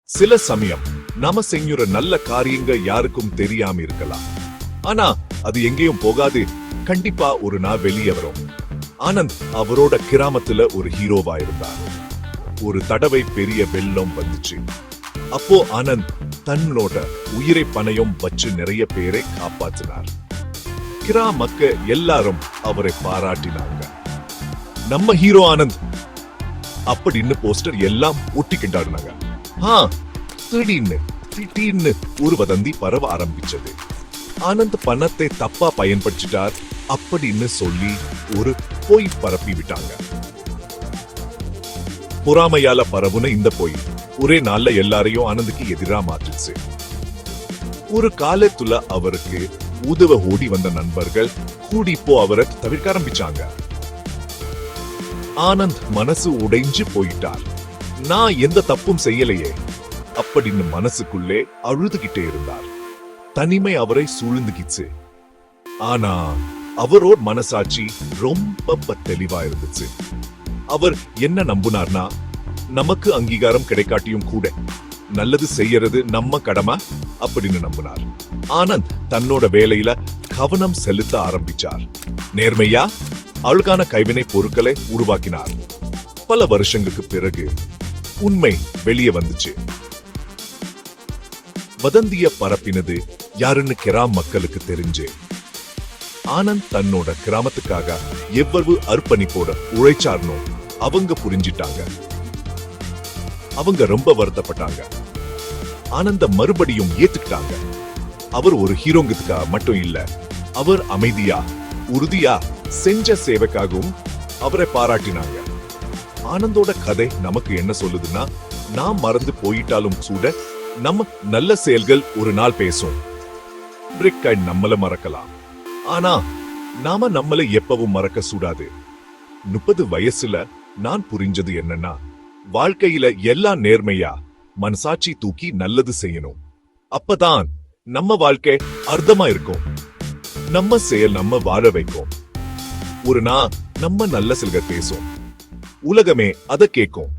சில சமயம் நாம செய்யுற நல்ல காரியங்க யாருக்கும் தெரியாம இருக்கலாம். ஆனா அது எங்கேயும் போகாது, கண்டிப்பா ஒரு நாள் வெளியே வரும். ஆனந்த் அவரோட கிராமத்துல ஒரு ஹீரோவா இருந்தார். ஒரு தடவை பெரிய வெள்ளம் வந்துச்சு. அப்போ ஆனந்த் தன்னோட உயிரை பணயம் வச்சு நிறைய பேரை காப்பாற்றினார். கிராமக்க எல்லாரும் அவரை பாராட்டினாங்க. நம்ம ஹீரோ ஆனந்த் அப்படின்னு போஸ்டர் எல்லாம் ஒட்டிக்கிட்டாருனாங்க. திடீர்னு ஒரு வதந்தி பரவ ஆரம்பிச்சது. ஆனந்த் பணத்தை தப்பா பயன்படுத்திட்டார் அப்படின்னு சொல்லி ஒரு பொய் பரப்பி விட்டாங்க. பொறாமையால பரவுன இந்த பொய் ஒரே நாள்ல எல்லாரையும் ஆனந்துக்கு எதிரா மாற்றிச்சு. ஒரு காலத்துல அவருக்கு உதவ ஓடி வந்த நண்பர்கள் கூடிப்போ அவரை தவிர்க்க ஆரம்பிச்சாங்க. ஆனந்த் மனசு உடைஞ்சு போயிட்டார். நான் எந்த தப்பும் செய்யலையே அப்படின்னு மனசுக்குள்ளே அழுதுகிட்டே இருந்தார். தனிமை அவரை சூழ்ந்துகிச்சு. ஆனா அவரோட மனசாட்சி ரொம்ப தெளிவா இருந்துச்சு. அவர் என்ன நம்புனார்னா, நமக்கு அங்கீகாரம் கிடைக்காட்டியும் கூட நல்லது செய்யறது நம்ம கடமை அப்படின்னு நம்பினார். ஆனந்த் தன்னோட வேலையில கவனம் செலுத்த ஆரம்பிச்சார். நேர்மையா அவளுக்கான கைவினை பொருட்களை உருவாக்கினார். பல வருஷங்களுக்கு பிறகு உண்மை வெளியே வந்துச்சு. வதந்திய பரப்பினது யாருன்னு கிராம மக்களுக்கு தெரிஞ்சு ஆனந்த் தன்னோட கிராமத்துக்காக எவ்வளவு அர்ப்பணிப்போட உழைச்சார்னோ அவங்க புரிஞ்சிட்டாங்க. அவங்க ரொம்ப வருத்தப்பட்டாங்க. ஆனந்த மறுபடியும் ஏத்துக்கிட்டாங்க. அவர் ஒரு ஹீரோங்கத்துக்கா மட்டும் இல்ல, அவர் அமைதியா உறுதியா செஞ்ச சேவைக்காகவும் அவரை பாராட்டினாங்க. ஆனந்தோட கதை நமக்கு என்ன சொல்லுதுன்னா, நாம் மறந்து போயிட்டாலும் கூட நம்ம நல்ல செயல்கள் ஒரு நாள் பேசும். பிரிக்காய் நம்மள மறக்கலாம், ஆனா நாம நம்மளை எப்பவும் மறக்க கூடாது. 30 வயசுல நான் புரிஞ்சது என்னன்னா, வாழ்க்கையில எல்லாம் நேர்மையா மனசாட்சி தூக்கி நல்லது செய்யணும். அப்பதான் நம்ம வாழ்க்கை அர்த்தமா இருக்கும். நம்ம செயல் நம்ம வாழ வைக்கும். ஒரு நாள் நம்ம நல்ல சிலர் பேசும், உலகமே அதை கேட்கும்.